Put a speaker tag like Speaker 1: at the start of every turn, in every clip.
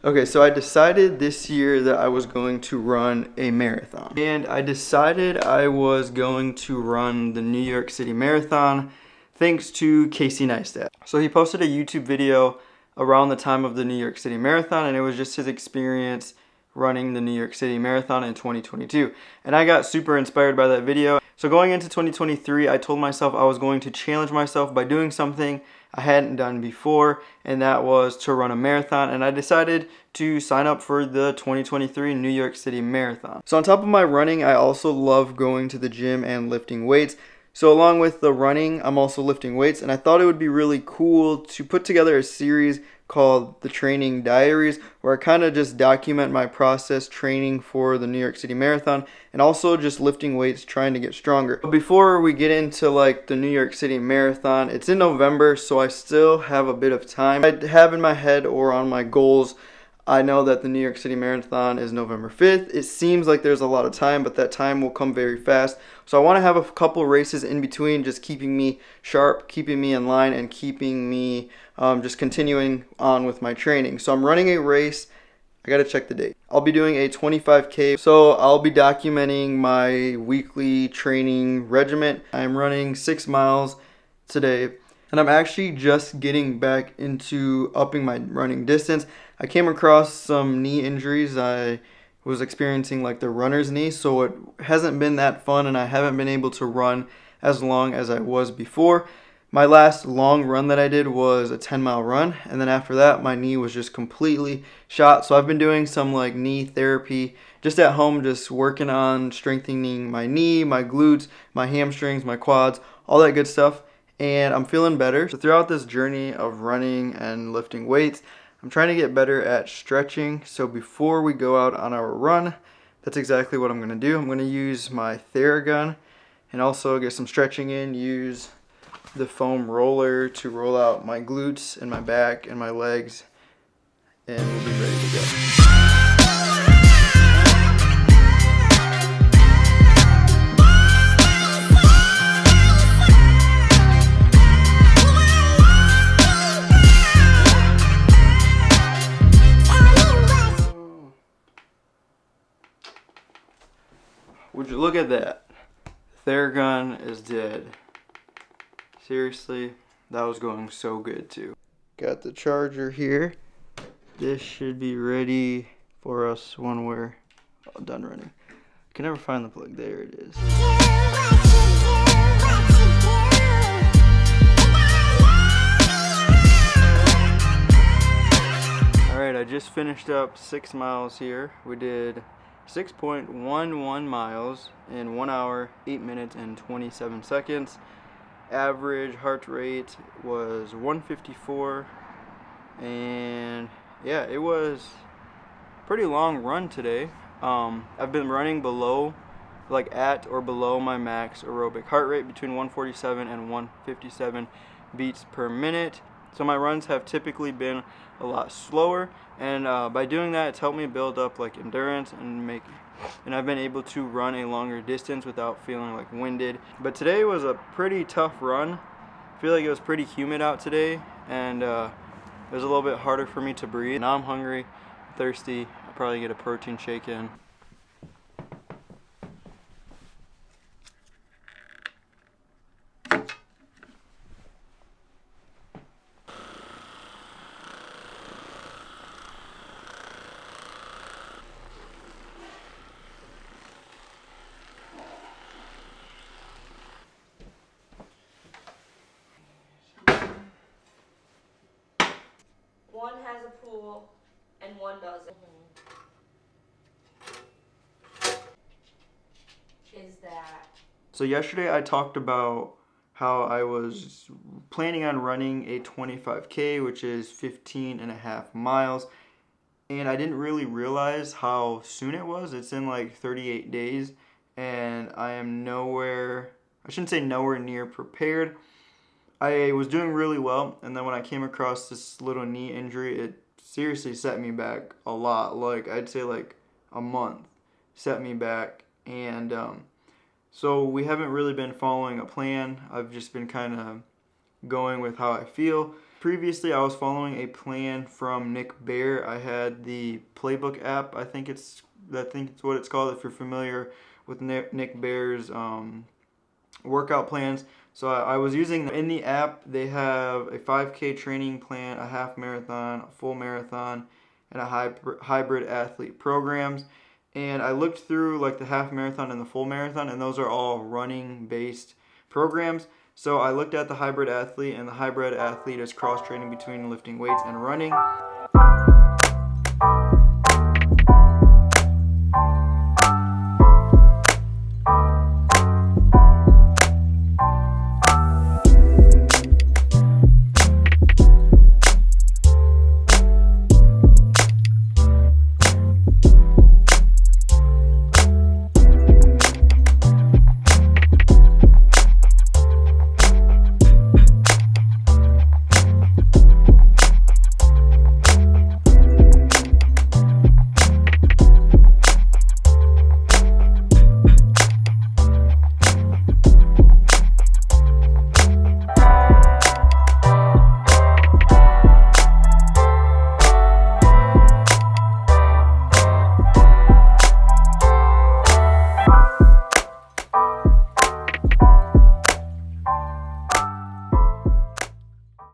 Speaker 1: Okay, so I decided this year that I was going to run a marathon. And I decided I was going to run the New York City Marathon thanks to Casey Neistat. So he posted a YouTube video around the time of the New York City Marathon, and it was just his experience running the New York City Marathon in 2022. And I got super inspired by that video. So going into 2023, I told myself I was going to challenge myself by doing something I hadn't done before, and that was to run a marathon. And I decided to sign up for the 2023 New York City Marathon. So on top of my running, I also love going to the gym and lifting weights. So along with the running, I'm also lifting weights, and I thought it would be really cool to put together a series called the Training Diaries, where I kind of just document my process training for the New York City Marathon and also just lifting weights, trying to get stronger. But before we get into like the New York City Marathon, it's in November, so I still have a bit of time. I have in my head or on my goals, I know that the New York City Marathon is November 5th. It seems like there's a lot of time, but that time will come very fast. So I want to have a couple races in between, just keeping me sharp, keeping me in line, and keeping me just continuing on with my training. So I'm running a race. I got to check the date. I'll be doing a 25K. So I'll be documenting my weekly training regimen. I'm running 6 miles today. And I'm actually just getting back into upping my running distance. I came across some knee injuries. I was experiencing like the runner's knee, so it hasn't been that fun, and I haven't been able to run as long as I was before. My last long run that I did was a 10-mile run, and then after that my knee was just completely shot. So I've been doing some like knee therapy just at home, just working on strengthening my knee, my glutes, my hamstrings, my quads, all that good stuff. And I'm feeling better. So throughout this journey of running and lifting weights, I'm trying to get better at stretching. So before we go out on our run, that's exactly what I'm going to do. I'm going to use my Theragun and also get some stretching in, use the foam roller to roll out my glutes and my back and my legs, and we'll be ready to go. Would you look at that? Theragun is dead. Seriously, that was going so good too. Got the charger here. This should be ready for us when we're done running. I can never find the plug. There it is. Alright, I just finished up 6 miles here. We did 6.11 miles in 1 hour, 8 minutes, and 27 seconds. Average heart rate was 154, and yeah, it was a pretty long run today. I've been running below, like at or below my max aerobic heart rate, between 147 and 157 beats per minute. So my runs have typically been a lot slower, and by doing that, it's helped me build up like endurance and I've been able to run a longer distance without feeling like winded. But today was a pretty tough run. I feel like it was pretty humid out today, and it was a little bit harder for me to breathe. Now I'm hungry, thirsty. I'll probably get a protein shake in.
Speaker 2: One has a pool and one doesn't. Is that...
Speaker 1: So yesterday I talked about how I was planning on running a 25K, which is 15.5 miles. And I didn't really realize how soon it was. It's in like 38 days, and I am nowhere, I shouldn't say nowhere near prepared. I was doing really well, and then when I came across this little knee injury, it seriously set me back a lot. Like, I'd say like a month set me back, and so we haven't really been following a plan. I've just been kind of going with how I feel. Previously, I was following a plan from Nick Bare. I had the Playbook app. I think it's what it's called. If you're familiar with Nick Bare's workout plans, so I was using in the app. They have a 5K training plan, a half marathon, a full marathon, and a hybrid athlete programs. And I looked through like the half marathon and the full marathon, and those are all running based programs. So I looked at the hybrid athlete, and the hybrid athlete is cross training between lifting weights and running.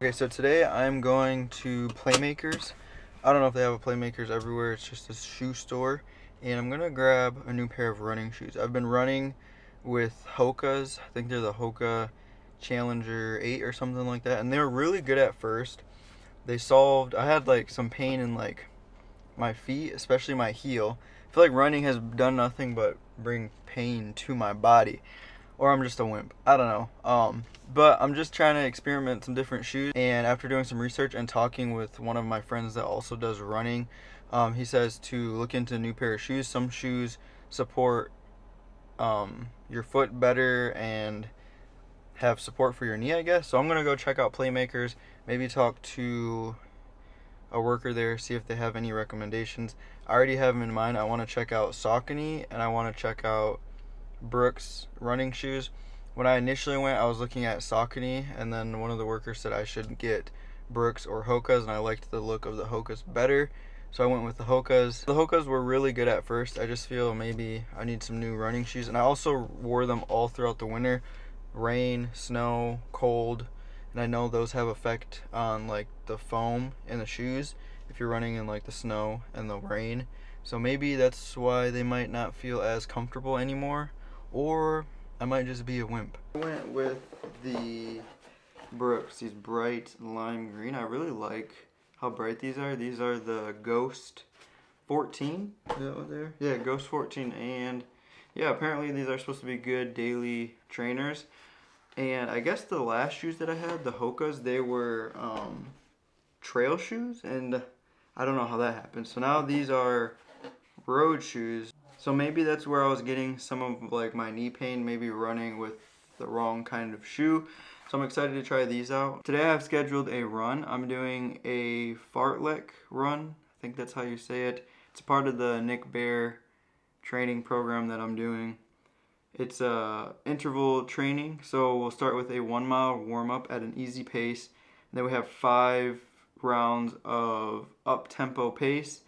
Speaker 1: Okay, so today I'm going to Playmakers. I don't know if they have a Playmakers everywhere. It's just a shoe store. And I'm going to grab a new pair of running shoes. I've been running with Hoka's. I think they're the Hoka Challenger 8 or something like that. And they were really good at first. I had like some pain in like my feet, especially my heel. I feel like running has done nothing but bring pain to my body. Or I'm just a wimp. I don't know. But I'm just trying to experiment some different shoes. And after doing some research and talking with one of my friends that also does running, he says to look into a new pair of shoes. Some shoes support your foot better and have support for your knee, I guess. So I'm going to go check out Playmakers. Maybe talk to a worker there, see if they have any recommendations. I already have them in mind. I want to check out Saucony and I want to check out Brooks running shoes. When I initially went, I was looking at Saucony, and then one of the workers said I should get Brooks or Hoka's, and I liked the look of the Hoka's better, so I went with the Hoka's. The Hoka's were really good at first. I just feel maybe I need some new running shoes, and I also wore them all throughout the winter. Rain, snow, cold, and I know those have effect on like the foam in the shoes if you're running in like the snow and the rain. So maybe that's why they might not feel as comfortable anymore. Or I might just be a wimp. I went with the Brooks, these bright lime green. I really like how bright these are. These are the Ghost 14. Is that what they're? Yeah, Ghost 14. And yeah, apparently these are supposed to be good daily trainers. And I guess the last shoes that I had, the Hoka's, they were trail shoes. And I don't know how that happened. So now these are road shoes. So maybe that's where I was getting some of like my knee pain, maybe running with the wrong kind of shoe. So I'm excited to try these out. Today I have scheduled a run. I'm doing a fartlek run. I think that's how you say it. It's part of the Nick Bare training program that I'm doing. It's interval training. So we'll start with a 1 mile warm up at an easy pace. And then we have 5 rounds of up-tempo pace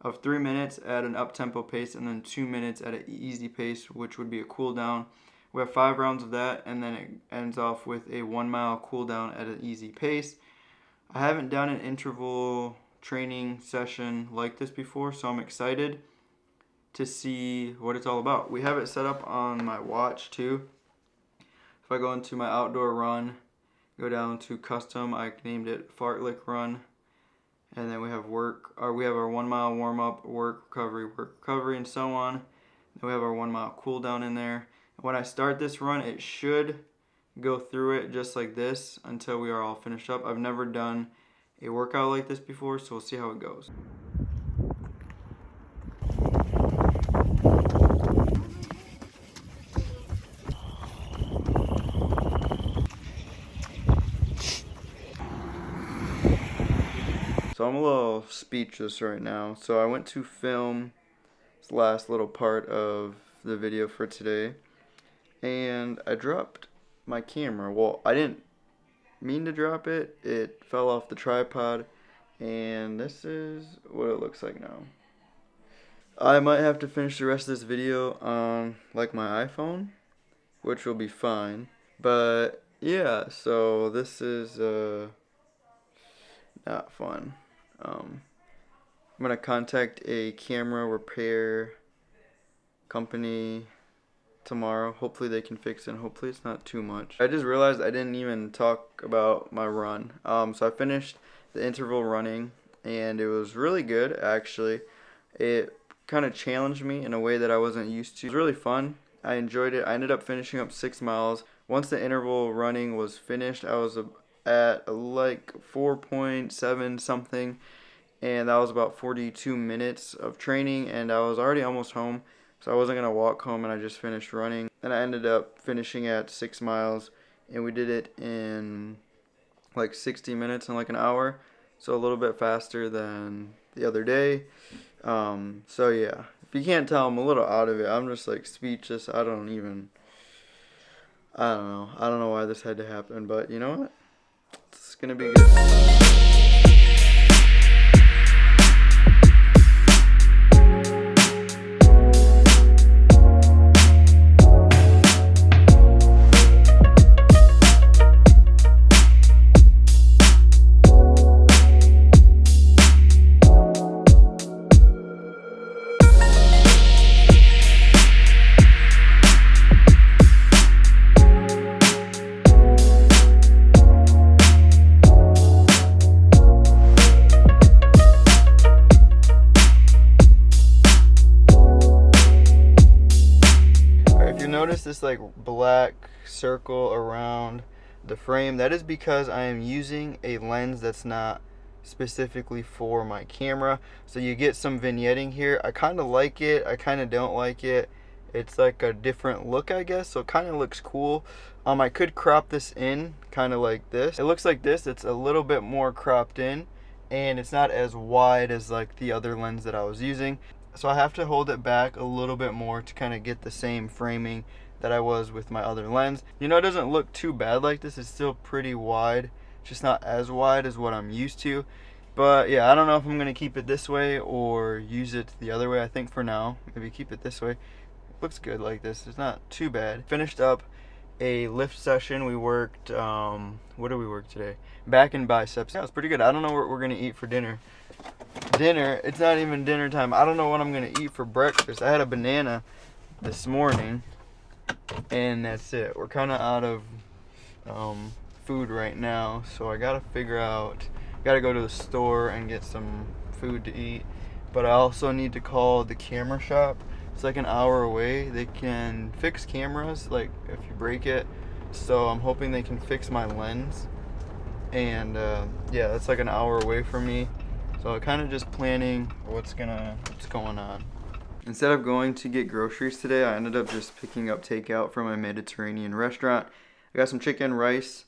Speaker 1: of 3 minutes at an up-tempo pace, and then 2 minutes at an easy pace, which would be a cool down. We have 5 rounds of that, and then it ends off with a 1 mile cool down at an easy pace. I haven't done an interval training session like this before, so I'm excited to see what it's all about. We have it set up on my watch too. If I go into my outdoor run, go down to custom, I named it Fartlek Run. And then we have our 1 mile warm up, work, recovery, and so on. Then we have our 1 mile cool down in there. When I start this run, it should go through it just like this until we are all finished up. I've never done a workout like this before, so we'll see how it goes. So I'm a little speechless right now. So I went to film this last little part of the video for today, and I dropped my camera. Well, I didn't mean to drop it. It fell off the tripod, and this is what it looks like now. I might have to finish the rest of this video on like my iPhone, which will be fine. But yeah, so this is not fun. I'm gonna contact a camera repair company tomorrow. Hopefully they can fix it, and hopefully it's not too much. I just realized I didn't even talk about my run. So I finished the interval running, and it was really good actually. It kind of challenged me in a way that I wasn't used to. It was really fun. I enjoyed it. I ended up finishing up 6 miles. Once the interval running was finished, I was at like 4.7 something, and that was about 42 minutes of training, and I was already almost home. So I wasn't going to walk home, and I just finished running. And I ended up finishing at 6 miles, and we did it in like 60 minutes and like an hour. So a little bit faster than the other day. So yeah, if you can't tell, I'm a little out of it. I'm just like speechless. I don't know. I don't know why this had to happen, but you know what? It's going to be good. Notice this like black circle around the frame. That is because I am using a lens that's not specifically for my camera, so you get some vignetting here. I kind of like it, I kind of don't like it. It's like a different look, I guess, so it kind of looks cool. I could crop this in kind of like this. It looks like this. It's a little bit more cropped in, and it's not as wide as like the other lens that I was using. So I have to hold it back a little bit more to kind of get the same framing that I was with my other lens. You know, it doesn't look too bad like this. It's still pretty wide. It's just not as wide as what I'm used to. But yeah, I don't know if I'm going to keep it this way or use it the other way. I think for now, maybe keep it this way. It looks good like this. It's not too bad. Finished up a lift session. We worked, what did we work today? Back and biceps. Yeah, it was pretty good. I don't know what we're going to eat for dinner. It's not even dinner time. I don't know what I'm gonna eat for breakfast. I had a banana this morning, and that's it. We're kind of out of food right now, so I gotta figure out, gotta go to the store and get some food to eat. But I also need to call the camera shop. It's like an hour away. They can fix cameras like if you break it, so I'm hoping they can fix my lens. And yeah, that's like an hour away from me. So kind of just planning what's going on. Instead of going to get groceries today, I ended up just picking up takeout from a Mediterranean restaurant. I got some chicken, rice,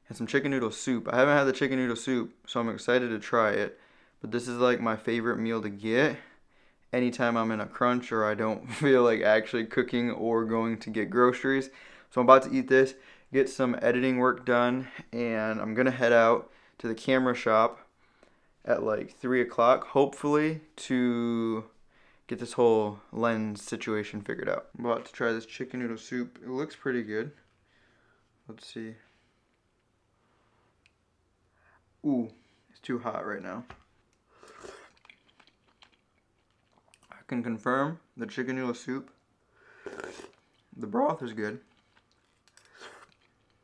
Speaker 1: and some chicken noodle soup. I haven't had the chicken noodle soup, so I'm excited to try it. But this is like my favorite meal to get anytime I'm in a crunch or I don't feel like actually cooking or going to get groceries. So I'm about to eat this, get some editing work done, and I'm going to head out to the camera shop at like 3 o'clock, hopefully, to get this whole lens situation figured out. I'm about to try this chicken noodle soup. It looks pretty good. Let's see. Ooh, it's too hot right now. I can confirm the chicken noodle soup. The broth is good.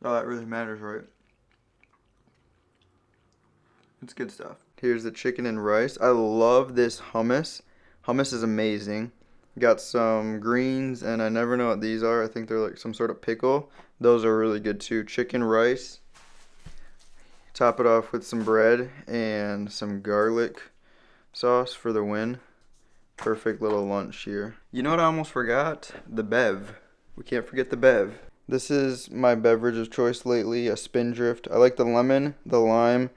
Speaker 1: Oh, that really matters, right? It's good stuff. Here's the chicken and rice. I love this hummus. Hummus is amazing. Got some greens, and I never know what these are. I think they're like some sort of pickle. Those are really good too. Chicken rice. Top it off with some bread and some garlic sauce for the win. Perfect little lunch here. You know what I almost forgot? The Bev. We can't forget the Bev. This is my beverage of choice lately, a Spindrift. I like the lemon, the lime.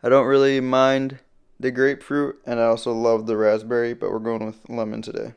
Speaker 1: I don't really mind the grapefruit, and I also love the raspberry, but we're going with lemon today.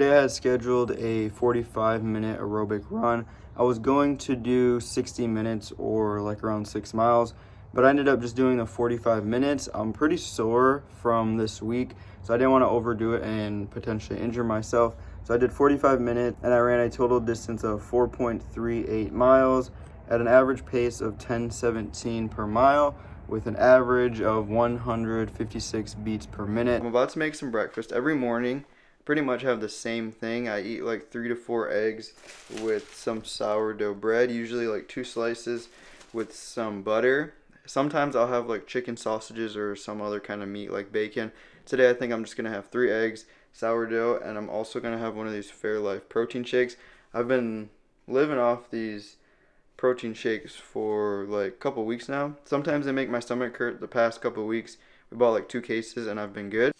Speaker 1: Today I had scheduled a 45-minute aerobic run. I was going to do 60 minutes or like around 6 miles, but I ended up just doing the 45 minutes. I'm pretty sore from this week, so I didn't want to overdo it and potentially injure myself. So I did 45 minutes and I ran a total distance of 4.38 miles at an average pace of 10:17 per mile with an average of 156 beats per minute. I'm about to make some breakfast. Every morning pretty much have the same thing. I eat like 3 to 4 eggs with some sourdough bread, usually like 2 slices with some butter. Sometimes I'll have like chicken sausages or some other kind of meat like bacon. Today I think I'm just gonna have 3 eggs, sourdough, and I'm also gonna have one of these Fairlife protein shakes. I've been living off these protein shakes for like a couple weeks now. Sometimes they make my stomach hurt. The past couple weeks we bought like 2 cases and I've been good.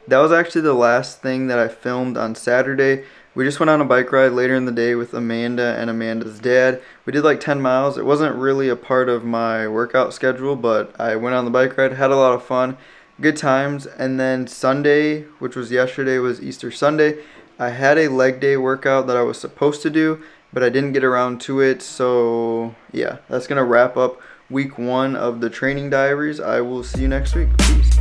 Speaker 1: That was actually the last thing that I filmed on Saturday. We just went on a bike ride later in the day with Amanda and Amanda's dad. We did like 10 miles. It wasn't really a part of my workout schedule, but I went on the bike ride, had a lot of fun, good times. And then Sunday, which was yesterday, was Easter Sunday. I had a leg day workout that I was supposed to do, but I didn't get around to it. So yeah, that's gonna wrap up week 1 of the Training Diaries. I will see you next week. Peace.